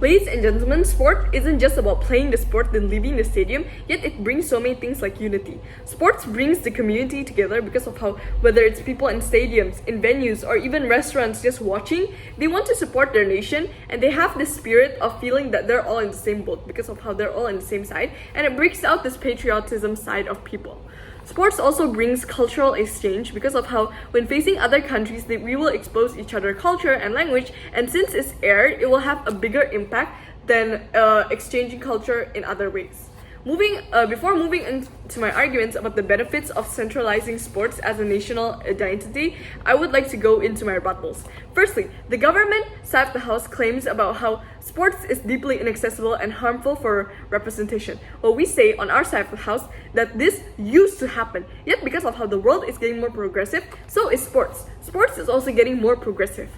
Ladies and gentlemen, sport isn't just about playing the sport then leaving the stadium, yet it brings so many things like unity. Sports brings the community together because of how, whether it's people in stadiums, in venues, or even restaurants just watching, they want to support their nation and they have this spirit of feeling that they're all in the same boat because of how they're all on the same side, and it brings out this patriotism side of people. Sports also brings cultural exchange because of how when facing other countries we will expose each other culture and language, and since it's aired, it will have a bigger impact than exchanging culture in other ways. Before moving into my arguments about the benefits of centralizing sports as a national identity, I would like to go into my rebuttals. Firstly, the government side of the house claims about how sports is deeply inaccessible and harmful for representation. Well, we say on our side of the house that this used to happen, yet because of how the world is getting more progressive, so is sports. Sports is also getting more progressive.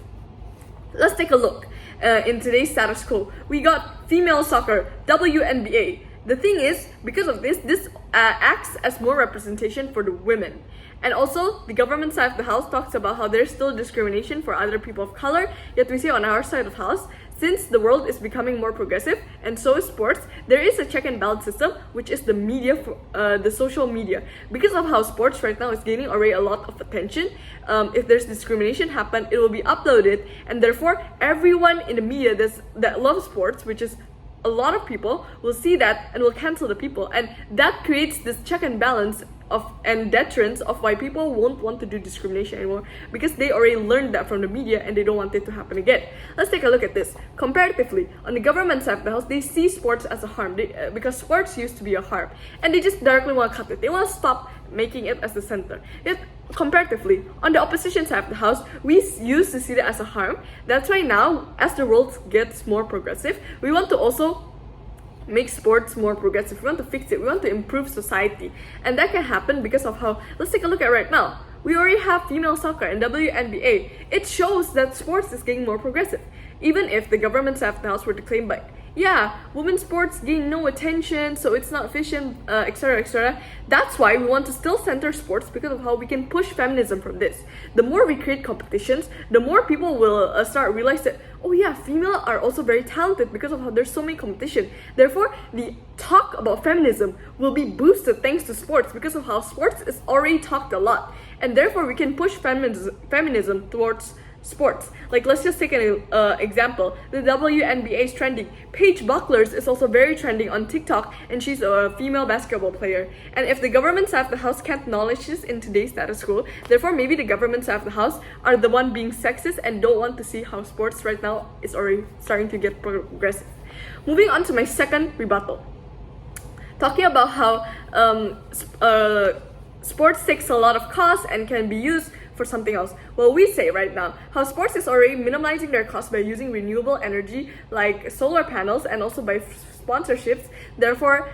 Let's take a look. In today's status quo, we got female soccer, WNBA. The thing is, because of this acts as more representation for the women. And also, the government side of the house talks about how there's still discrimination for other people of color, yet we say on our side of the house, since the world is becoming more progressive, and so is sports, there is a check and balance system, which is the media, the social media. Because of how sports right now is gaining already a lot of attention, if there's discrimination happen, it will be uploaded, and therefore, everyone in the media that loves sports, which is a lot of people, will see that and will cancel the people, and that creates this check and balance and deterrence of why people won't want to do discrimination anymore, because they already learned that from the media and they don't want it to happen again. Let's take a look at this. Comparatively, on the government side of the house, they see sports as a harm because sports used to be a harm, and they just directly want to cut it. They want to stop making it as the center. Yet, comparatively, on the opposition side of the house, we used to see that as a harm. That's why now, as the world gets more progressive, we want to also make sports more progressive. We want to fix it. We want to improve society. And that can happen because of how, let's take a look at right now. We already have female soccer and WNBA. It shows that sports is getting more progressive. Even if the government side of the house were to claim, but yeah, women's sports gain no attention, so it's not efficient, etc., etc. That's why we want to still center sports because of how we can push feminism from this. The more we create competitions, the more people will start realize that, oh yeah, female are also very talented because of how there's so many competition. Therefore, the talk about feminism will be boosted thanks to sports because of how sports is already talked a lot, and therefore we can push feminism towards sports. Like, let's just take an example. The WNBA is trending. Paige Bucklers is also very trending on TikTok, and she's a female basketball player. And if the government side of the house can't acknowledge this in today's status quo, therefore maybe the government side of the house are the one being sexist and don't want to see how sports right now is already starting to get progressive. Moving on to my second rebuttal. Talking about how sports takes a lot of cost and can be used for something else. Well, we say right now how sports is already minimizing their costs by using renewable energy like solar panels and also by sponsorships. Therefore,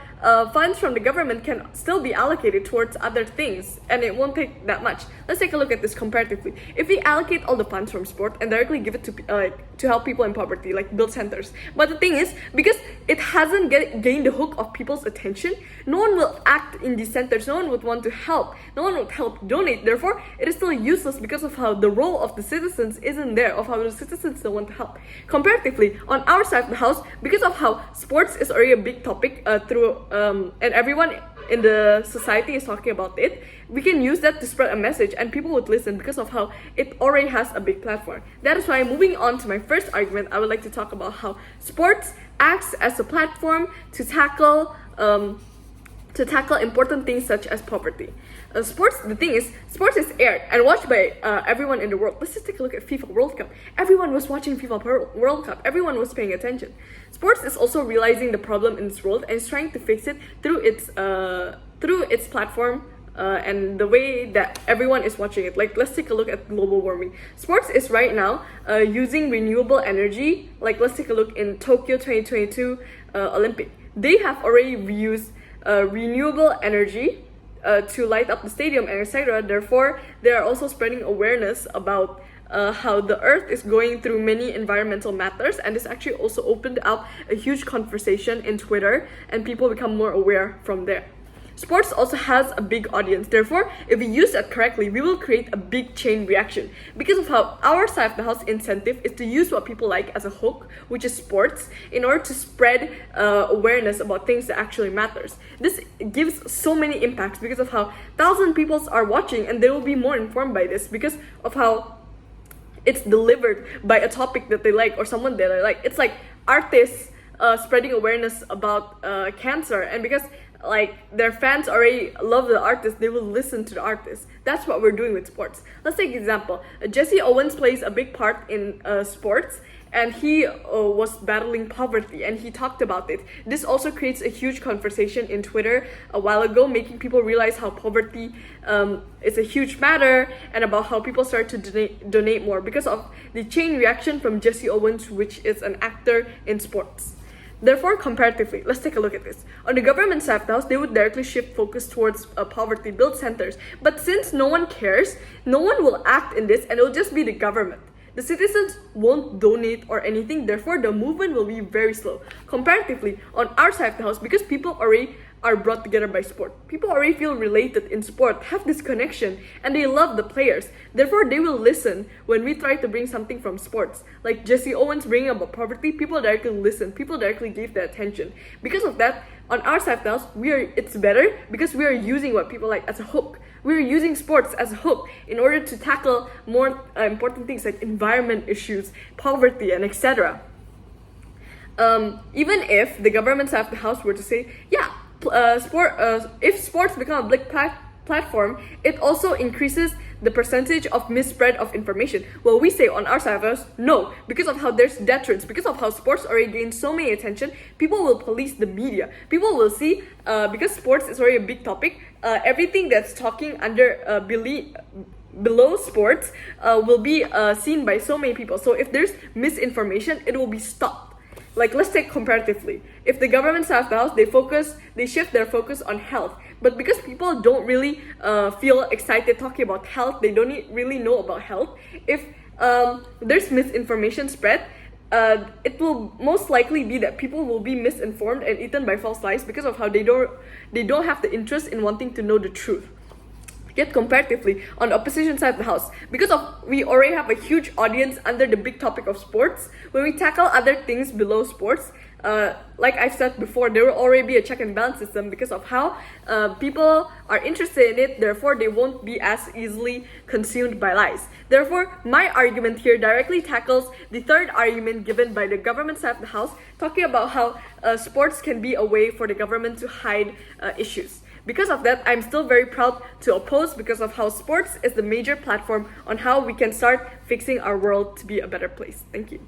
funds from the government can still be allocated towards other things, and it won't take that much. Let's take a look at this comparatively. If we allocate all the funds from sport and directly give it to help people in poverty, like build centers, but the thing is, because it hasn't gained the hook of people's attention, no one will act in these centers. No one would want to help. No one would help donate. Therefore, it is still useless because of how the role of the citizens isn't there, of how the citizens don't want to help. Comparatively, on our side of the house, because of how sports is already a big topic and everyone in the society is talking about it, we can use that to spread a message and people would listen because of how it already has a big platform. That is why, moving on to my first argument, I would like to talk about how sports acts as a platform to tackle important things such as poverty. The thing is, sports is aired and watched by everyone in the world. Let's just take a look at FIFA World Cup. Everyone was watching FIFA World Cup. Everyone was paying attention. Sports is also realizing the problem in this world and is trying to fix it through its platform and the way that everyone is watching it. Like, let's take a look at global warming. Sports is right now using renewable energy. Like, let's take a look in Tokyo 2022 Olympic. They have already used renewable energy to light up the stadium and etc. Therefore, they are also spreading awareness about how the earth is going through many environmental matters, and this actually also opened up a huge conversation in Twitter, and people become more aware from there. Sports also has a big audience. Therefore, if we use that correctly, we will create a big chain reaction. Because of how our side of the house incentive is to use what people like as a hook, which is sports, in order to spread awareness about things that actually matters. This gives so many impacts because of how 1,000 people are watching, and they will be more informed by this because of how it's delivered by a topic that they like or someone that they like. It's like artists spreading awareness about cancer, and because like their fans already love the artist, they will listen to the artist. That's what we're doing with sports. Let's take an example. Jesse Owens plays a big part in sports, and he was battling poverty, and he talked about it. This also creates a huge conversation in Twitter a while ago, making people realize how poverty is a huge matter, and about how people start to donate more because of the chain reaction from Jesse Owens, which is an actor in sports. Therefore, comparatively, let's take a look at this. On the government side of the house, they would directly shift focus towards poverty, build centers. But since no one cares, no one will act in this, and it'll just be the government. The citizens won't donate or anything, therefore the movement will be very slow. Comparatively, on our side of the house, because people already are brought together by sport, people already feel related in sport, have this connection, and they love the players. Therefore, they will listen when we try to bring something from sports. Like Jesse Owens bringing about poverty, people directly listen, people directly give their attention. Because of that, on our side of the house, it's better because we are using what people like as a hook. We're using sports as a hook in order to tackle more important things like environment issues, poverty, and etc. Even if the government side of the house were to say, yeah, if sports become a big platform, it also increases the percentage of misspread of information. Well, we say on our side of us, no, because of how there's deterrence, because of how sports already gain so many attention, people will police the media. People will see, because sports is already a big topic, everything that's talking under below sports will be seen by so many people. So if there's misinformation, it will be stopped. Like, let's take comparatively. If the government side of the house, they shift their focus on health. But because people don't really feel excited talking about health, they don't really know about health. If there's misinformation spread, it will most likely be that people will be misinformed and eaten by false lies because of how they don't have the interest in wanting to know the truth. Yet comparatively, on the opposition side of the house, because we already have a huge audience under the big topic of sports, when we tackle other things below sports, like I've said before, there will already be a check and balance system because of how people are interested in it, therefore they won't be as easily consumed by lies. Therefore, my argument here directly tackles the third argument given by the government side of the house, talking about how sports can be a way for the government to hide issues. Because of that, I'm still very proud to oppose because of how sports is the major platform on how we can start fixing our world to be a better place. Thank you.